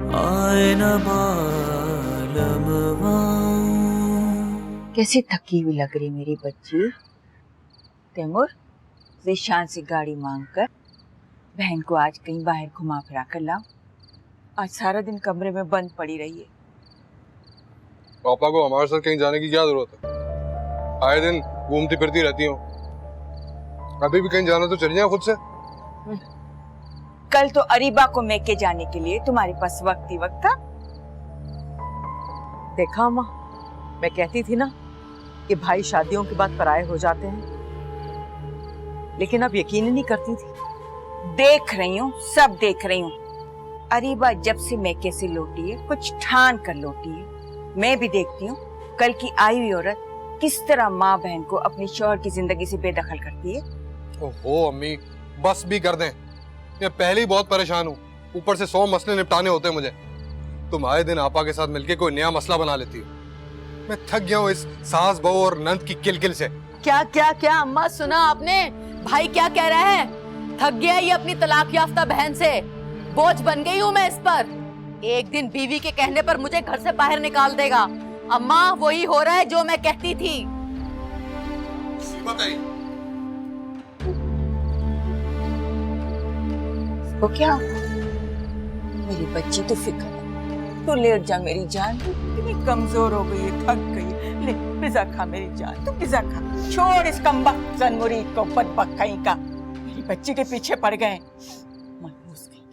आए न मालमवा। कैसी थकी हुई लग रही मेरी बच्ची। तैमूर, ज़ीशान से गाड़ी मांगकर बहन को आज कहीं बाहर घुमा फिरा कर लाओ। आज सारा दिन कमरे में बंद पड़ी रही है। पापा को हमारे साथ कहीं जाने की क्या जरूरत है? आए दिन घूमती फिरती रहती हो। अभी भी कहीं जाना तो चल जाए खुद से। कल तो अरीबा को मैके जाने के लिए तुम्हारे पास वक्त ही वक्त था। देखा अम्मा, मैं कहती थी ना कि भाई शादियों के बाद पराये हो जाते हैं, लेकिन अब यकीन ही नहीं करती थी। देख रही हूँ, सब देख रही हूँ। अरीबा जब से मैके से लौटी है कुछ ठान कर लौटी है। मैं भी देखती हूँ कल की आई हुई औरत किस तरह माँ बहन को अपनी शौहर की जिंदगी से बेदखल करती है। ओहो अम्मी, बस भी कर दें। मैं पहले ही बहुत परेशान हूँ, ऊपर से 100 मसले निपटाने होते हैं मुझे। तुम आए दिन आपा के साथ मिलके कोई नया मसला बना लेती हो। मैं थक गया हूँ इस सास बहू और नंद की किलकिल से। क्या क्या क्या अम्मा, सुना आपने? भाई क्या कह रहा है? थक गया ये अपनी तलाक याफ्ता बहन से। बोझ बन गई हूँ मैं इस पर। एक दिन बीवी के कहने पर मुझे घर से बाहर निकाल देगा। अम्मा, वही हो रहा है जो मैं कहती थी। वो क्या मेरी बच्ची, तो फिक्र तू लेट जा मेरी जान। इतनी कमजोर हो गई है, थक गई। ले पिज्जा खा मेरी जान, तू पिज्जा खा। छोड़ इस कमबख्त मुरीद को, बदबख्त कहीं का। मेरी बच्ची के पीछे पड़ गए। मनहूस कहीं।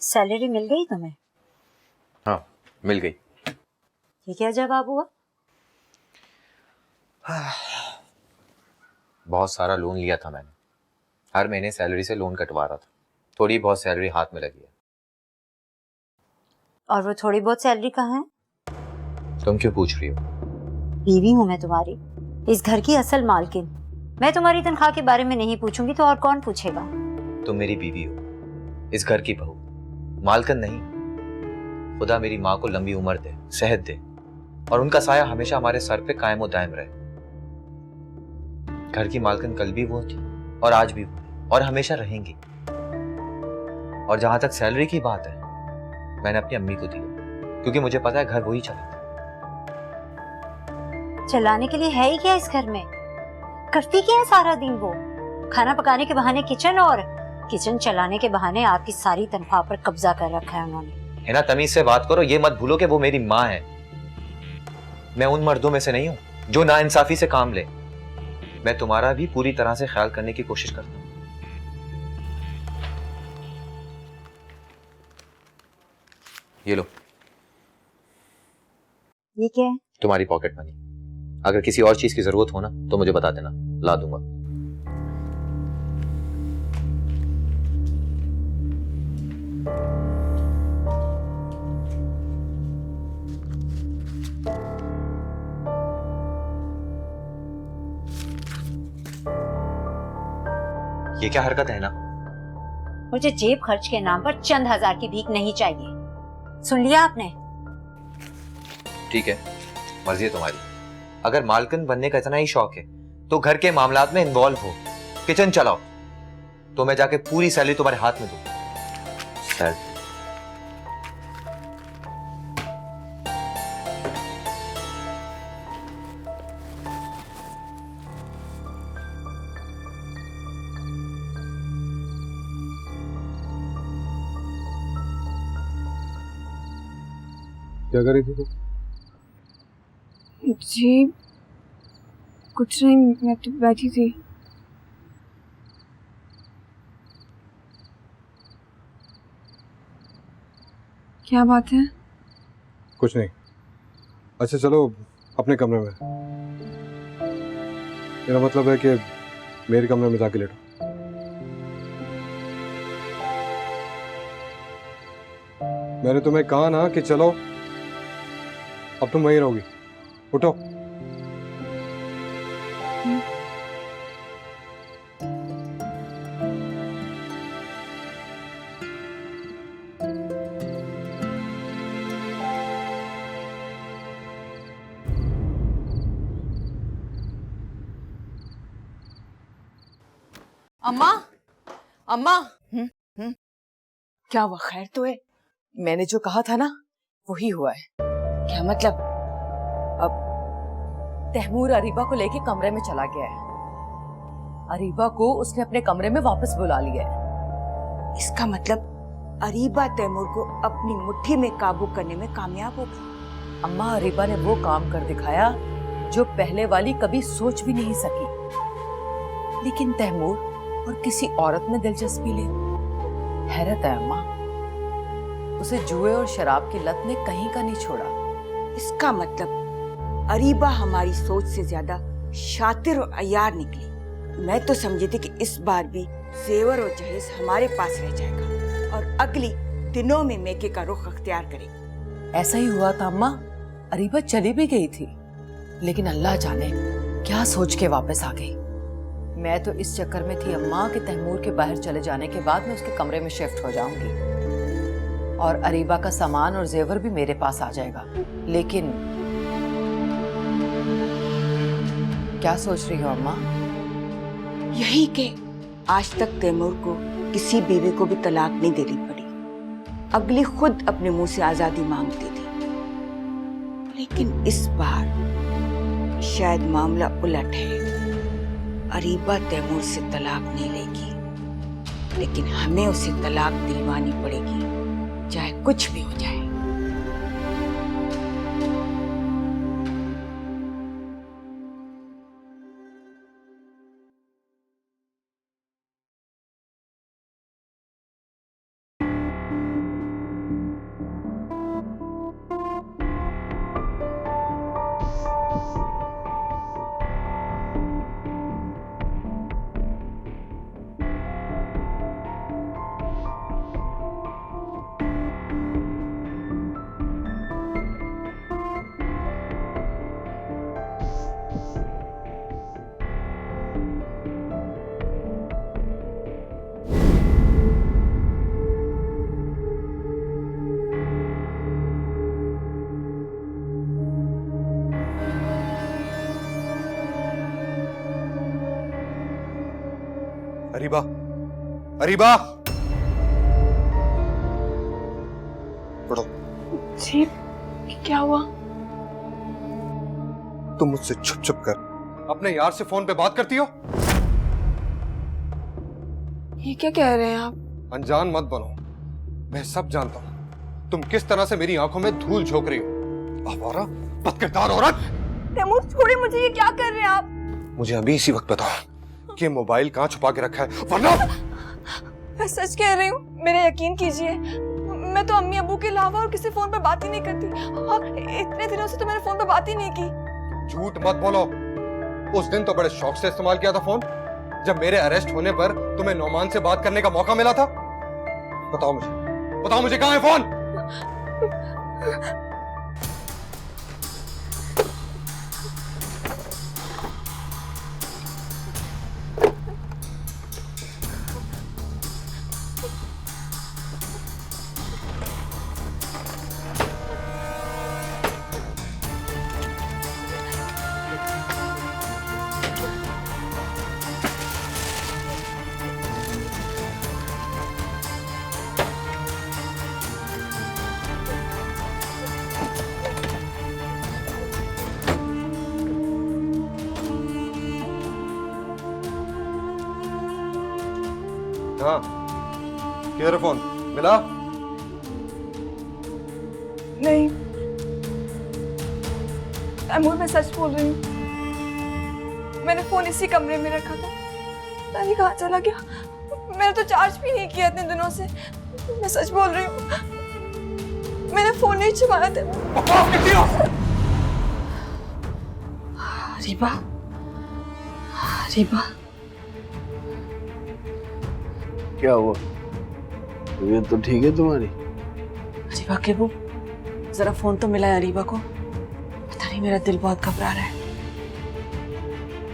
सैलरी मिल गई तुम्हें? हाँ, मिल गई। ये क्या जवाब हुआ? बहुत सारा लोन लिया था मैंने। हर महीने सैलरी से लोन कटवा रहा था। थोड़ी बहुत सैलरी हाथ में लगी है। और वो थोड़ी बहुत सैलरी कहाँ है? तुम क्यों पूछ रही हो? बीवी हूँ मैं तुम्हारी, इस घर की असल मालकिन। मैं तुम्हारी तनख्वाह के बारे में नहीं पूछूंगी तो और कौन पूछेगा? तुम मेरी बीवी हो, इस घर की बहू, मालकिन नहीं। खुदा मेरी माँ को लंबी उम्र दे, सेहत दे और उनका साया हमेशा हमारे सर पे कायम और दायम रहे। घर की मालकिन कल भी वो थी और आज भी वो है और हमेशा रहेंगी। और जहां तक सैलरी की बात है, मैंने अपनी अम्मी को दी क्योंकि मुझे पता है घर वही चलाता। चलाने के लिए है ही क्या इस घर में? करती क्या है सारा दिन वो? खाना पकाने के बहाने किचन और किचन चलाने के बहाने आपकी सारी तनख्वाह पर कब्जा कर रखा है उन्होंने। है ना, तमीज से बात करो। ये मत भूलो कि वो मेरी माँ है। मैं उन मर्दों में से नहीं हूं जो नाइंसाफी से काम ले। मैं तुम्हारा भी पूरी तरह से ख्याल करने की कोशिश करता हूं। ये लो। ये क्या है? तुम्हारी पॉकेट मनी। अगर किसी और चीज की जरूरत हो ना तो मुझे बता देना, ला दूंगा। ये क्या हरकत है ना? मुझे जेब खर्च के नाम पर चंद हजार की भीख नहीं चाहिए। सुन लिया आपने? ठीक है, मर्जी है तुम्हारी। अगर मालकिन बनने का इतना ही शौक है तो घर के मामलात में इन्वॉल्व हो, किचन चलाओ, तो मैं जाके पूरी सैलरी तुम्हारे हाथ में दूंगा। क्या कर रही थी तू? जी कुछ नहीं, मैं तो बैठी थी। क्या बात है? कुछ नहीं। अच्छा चलो अपने कमरे में। मेरा मतलब है कि मेरे कमरे में जाके लेटो। मैंने तुम्हें कहा ना कि चलो, अब तुम वहीं रहोगी। उठो। अम्मा, अम्मा, क्या हुआ? खैर तो है? मैंने जो कहा था ना वही हुआ है। क्या मतलब? तैमूर अरीबा को लेके कमरे में चला गया है। अरीबा को उसने अपने कमरे में वापस बुला लिया है। इसका मतलब अरीबा तैमूर को अपनी मुट्ठी में काबू करने में कामयाब हो गई। अम्मा, अरीबा ने वो काम कर दिखाया जो पहले वाली कभी सोच भी नहीं सकी। लेकिन तैमूर और किसी औरत में दिलचस्पी ले। हैरत है अम्मा, उसे जुए और शराब की लत ने कहीं का नहीं छोड़ा। इसका मतलब अरीबा हमारी सोच से ज्यादा शातिर और अय्यार निकली। मैं तो समझी थी कि इस बार भी जेवर और जहेज हमारे पास रह जाएगा और अगली दिनों में मेके का रुख अख्तियार करेगी। ऐसा ही हुआ था अम्मा। अरीबा चली भी गई थी, लेकिन अल्लाह जाने क्या सोच के वापस आ गई। मैं तो इस चक्कर में थी अम्मा कि तैमूर के बाहर चले जाने के बाद मैं उसके कमरे में शिफ्ट हो जाऊंगी और अरीबा का सामान और जेवर भी मेरे पास आ जाएगा। लेकिन क्या सोच रही हो अम्मा? यही कि आज तक तैमूर को किसी बीवी को भी तलाक नहीं देनी पड़ी। अगली खुद अपने मुंह से आजादी मांगती थी, लेकिन इस बार शायद मामला उलट है। अरीबा तैमूर से तलाक नहीं लेगी, लेकिन हमें उसे तलाक दिलवानी पड़ेगी, चाहे कुछ भी हो जाए। अरीबा, अरीबा, पढ़ो। जी क्या हुआ? तुम मुझसे छुप छुप कर अपने यार से फोन पे बात करती हो। ये क्या कह रहे हैं आप? अनजान मत बनो, मैं सब जानता हूँ। तुम किस तरह से मेरी आंखों में धूल झोंक रही हो। आवारा, बदकिरदार औरत। तैमूर छोड़िए मुझे, ये क्या कर रहे हैं आप? मुझे अभी इसी वक्त बताओ कि मोबाइल कहाँ छुपा के रखा है, वरना। मैं सच कह रही हूँ, मेरा यकीन कीजिए। मैं तो अम्मी अबू के अलावा और किसी फोन पे बात ही नहीं करती और इतने दिनों से तो मैंने फोन पे बात ही नहीं की। झूठ मत बोलो। उस दिन तो बड़े शौक से इस्तेमाल किया था फोन, जब मेरे अरेस्ट होने पर तुम्हें नौमान से बात करने का मौका मिला था। बताओ मुझे कहाँ है फोन? हाँ, किधर है फोन? मिला? नहीं, तैमूर, मैं सच बोल रही हूँ। मैंने फोन इसी कमरे में रखा था, पता नहीं कहाँ चला गया। मैंने तो चार्ज भी नहीं किया इतने दिनों से। मैं सच बोल रही हूँ, मैंने फोन नहीं छुपाया था। रीबा, रीबा, क्या हुआ? तबीयत तो ठीक है तुम्हारी? रीबा के वो जरा फोन तो मिला है रीबा को। पता नहीं, मेरा दिल बहुत घबरा रहा है।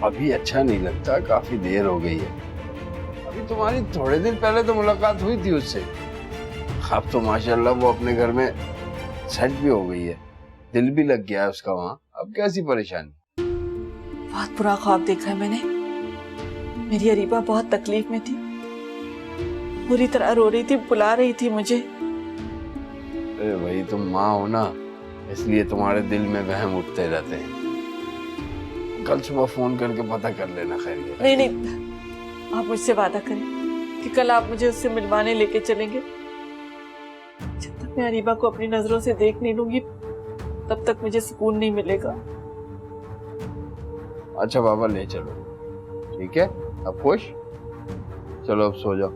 अभी अच्छा नहीं लगता, काफी देर हो गई है। अभी तुम्हारी थोड़े दिन पहले तो मुलाकात हुई थी उससे। अब तो माशाल्लाह वो अपने घर में सेट भी हो गई है, दिल भी लग गया है उसका वहाँ। अब कैसी परेशानी? बहुत बुरा ख्वाब देखा है मैंने। मेरी अरीबा बहुत तकलीफ में थी, पूरी तरह रो रही थी, बुला रही थी मुझे। अरे भाई, तुम माँ हो ना, इसलिए तुम्हारे दिल में वहम उठते रहते हैं। कल सुबह फोन करके पता कर लेना खैरियत। नहीं नहीं, आप मुझसे वादा करें कि कल आप मुझे उससे मिलवाने लेके चलेंगे। जब तक मैं अरीबा को अपनी नजरों से देख नहीं लूंगी, तब तक मुझे सुकून नहीं मिलेगा। अच्छा बाबा, ले चलो। ठीक है, अब खुश? चलो अब सो जाओ।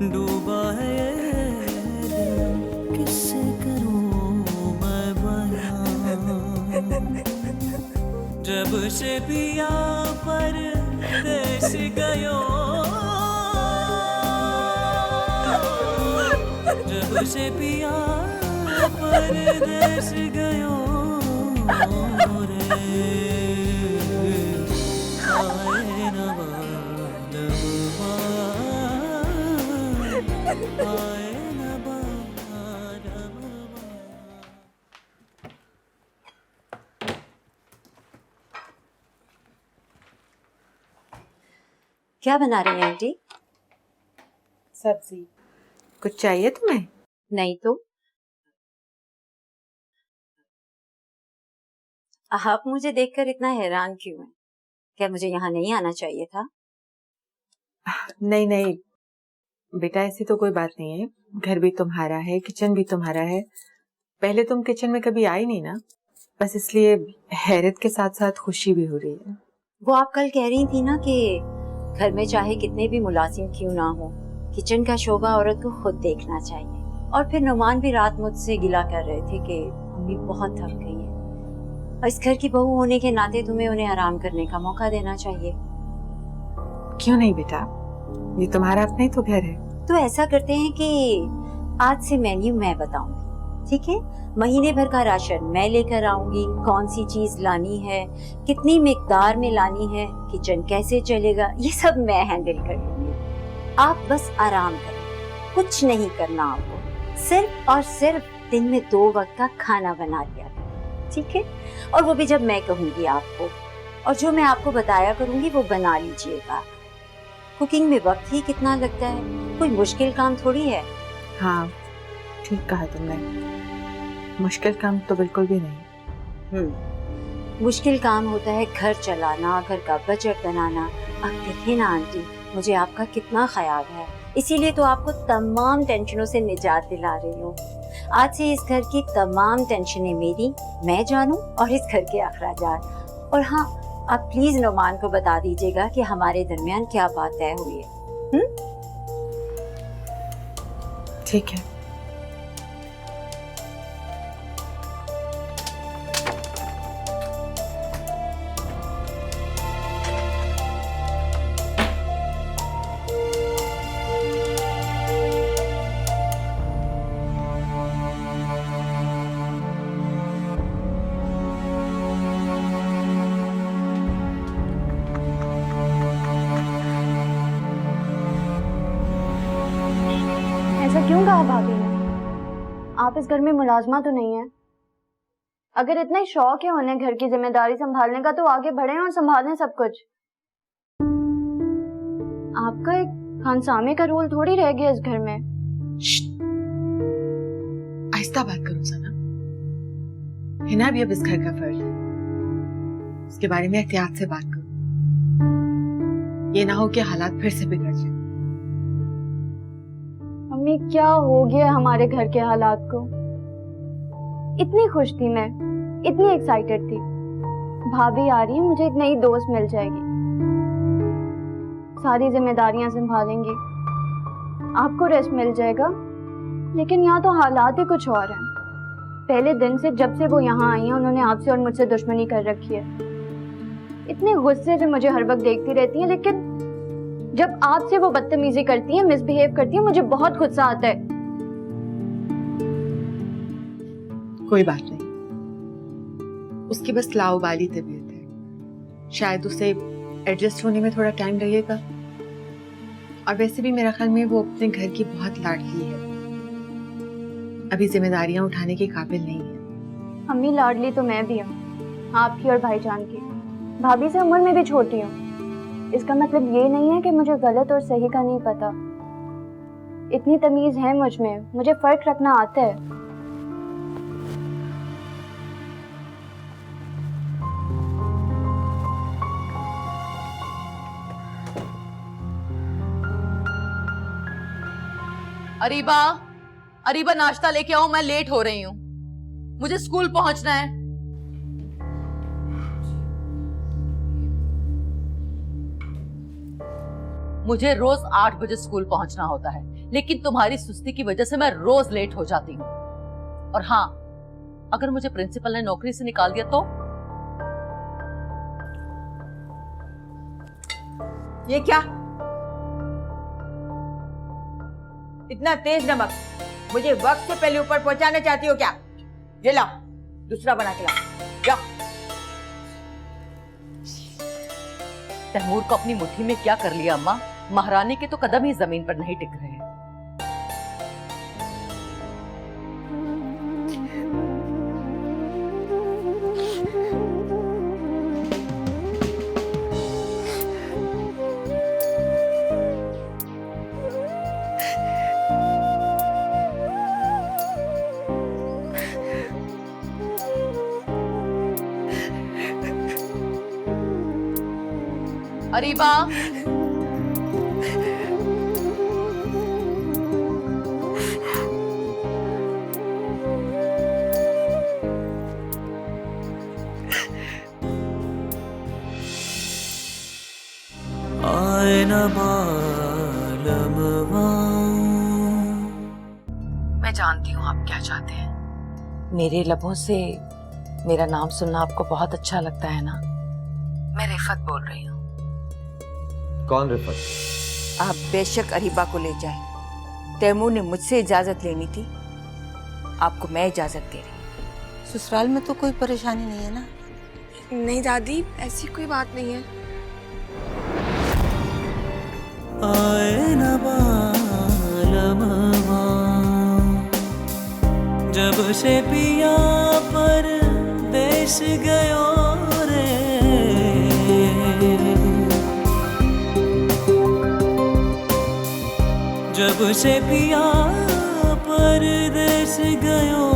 डूबा है किससे करूं मैं बयां, जब से पिया परदेस गयो, जब से पिया परदेस गयो रे, आए न बालवा, आए न बालवा। क्या बना रही हैं आंटी? सब्जी। कुछ चाहिए तुम्हें? नहीं तो। आप मुझे देखकर इतना हैरान क्यों हैं? क्या मुझे यहाँ नहीं आना चाहिए था? नहीं नहीं बेटा, ऐसी तो कोई बात नहीं है। घर भी तुम्हारा है, किचन भी तुम्हारा है। पहले तुम किचन में कभी आई नहीं ना, बस इसलिए हैरत के साथ साथ खुशी भी हो रही है। वो आप कल कह रही थी ना कि घर में चाहे कितने भी मुलाजिम क्यों ना हो, किचन का शोबा औरत को खुद देखना चाहिए। और फिर नुमान भी रात मुझसे गिला कर रहे थे कि अम्मी बहुत थक गई है और इस घर की बहू होने के नाते तुम्हें उन्हें आराम करने का मौका देना चाहिए। क्यों नहीं बेटा, ये तुम्हारा अपना ही तो घर है। तो ऐसा करते हैं कि आज से मेन्यू मैं बताऊंगी, ठीक है? महीने भर का राशन मैं लेकर आऊंगी, कौन सी चीज लानी है, कितनी मिकदार में लानी है, किचन कैसे चलेगा, ये सब मैं हैंडल कर लूंगी। आप बस आराम करें, कुछ नहीं करना आपको, सिर्फ और सिर्फ दिन में 2 वक्त का खाना बना लिया करें, ठीक है? और वो भी जब मैं कहूंगी आपको, और जो मैं आपको बताया करूंगी वो बना लीजिएगा। कुकिंग में वक्त ही कितना लगता है, कोई मुश्किल काम थोड़ी है। हाँ ठीक कहा तुमने, मुश्किल काम तो बिल्कुल भी नहीं। मुश्किल काम होता है घर चलाना, घर का बजट बनाना। अब देखिए ना आंटी, मुझे आपका कितना ख्याल है, इसीलिए तो आपको तमाम टेंशनों से निजात दिला रही हूँ। आज से इस घर की तमाम टेंशनें मेरी, मैं जानूं, और इस घर के अखराजात। और हाँ, आप प्लीज नुमान को बता दीजिएगा कि हमारे दरमियान क्या बात तय हुई है। ठीक है, ऐसा क्यों कहा भाभी ने? आप इस घर में मुलाजमा तो नहीं है? अगर इतना ही शौक है उन्हें घर की जिम्मेदारी संभालने का तो आगे बढ़े और संभालें सब कुछ। आपका एक खानसामे का रोल थोड़ी रह गया इस घर में। आहिस्ता बात करो सना, हिना भी अब इस घर का फर्ज है, उसके बारे में एहतियात से बात करो, ये ना हो कि हालात फिर से बिगड़ जाए। मम्मी क्या हो गया हमारे घर के हालात को? इतनी खुश थी मैं, इतनी एक्साइटेड थी, भाभी आ रही है, मुझे एक नई दोस्त मिल जाएगी, सारी जिम्मेदारियां संभालेंगी, आपको रेस्ट मिल जाएगा। लेकिन यहाँ तो हालात ही कुछ और हैं। पहले दिन से जब से वो यहाँ आई हैं उन्होंने आपसे और मुझसे दुश्मनी कर रखी है। इतने गुस्से से मुझे हर वक्त देखती रहती हैं, लेकिन जब आपसे वो बदतमीजी करती हैं, मिसबिहेव करती हैं, मुझे बहुत गुस्सा आता है। कोई बात नहीं, उसकी बस लाओबाली तबीयत है, शायद उसे एडजस्ट होने में थोड़ा टाइम लगेगा। और वैसे भी मेरा ख्याल में वो अपने घर की बहुत लाडली है, अभी जिम्मेदारियां उठाने के काबिल नहीं है। अम्मी लाडली तो मैं भी हूँ, आपकी और भाईजान की। भाभी से उम्र में भी छोटी हूँ, इसका मतलब ये नहीं है कि मुझे गलत और सही का नहीं पता। इतनी तमीज है मुझ में, मुझे फर्क रखना आता है। अरीबा, अरीबा नाश्ता लेके आओ, मैं लेट हो रही हूँ, मुझे स्कूल पहुंचना है। मुझे रोज 8 बजे स्कूल पहुंचना होता है, लेकिन तुम्हारी सुस्ती की वजह से मैं रोज लेट हो जाती हूँ। और हाँ, अगर मुझे प्रिंसिपल ने नौकरी से निकाल दिया तो? ये क्या? इतना तेज नमक मुझे वक्त से पहले ऊपर पहुंचाना चाहती हो क्या? ये लाओ, दूसरा बना के लाओ, जाओ। तैमूर को अपनी मुट्ठी में क्या कर लिया अम्मा? महारानी के तो कदम ही जमीन पर नहीं टिक रहे हैं। अरीबा, आए न बालमवा। मैं जानती हूँ आप क्या चाहते हैं। मेरे लबों से मेरा नाम सुनना आपको बहुत अच्छा लगता है ना? मैं रिफत बोल रही हूँ। कौन रिफत? आप बेशक अरीबा को ले जाएं। तैमूर ने मुझसे इजाजत लेनी थी, आपको मैं इजाजत दे रही। ससुराल में तो कोई परेशानी नहीं है ना? नहीं दादी, ऐसी कोई बात नहीं है। आए न बालमवा, जब से पिया परदेश गयो रे, जब से पिया परदेश गयो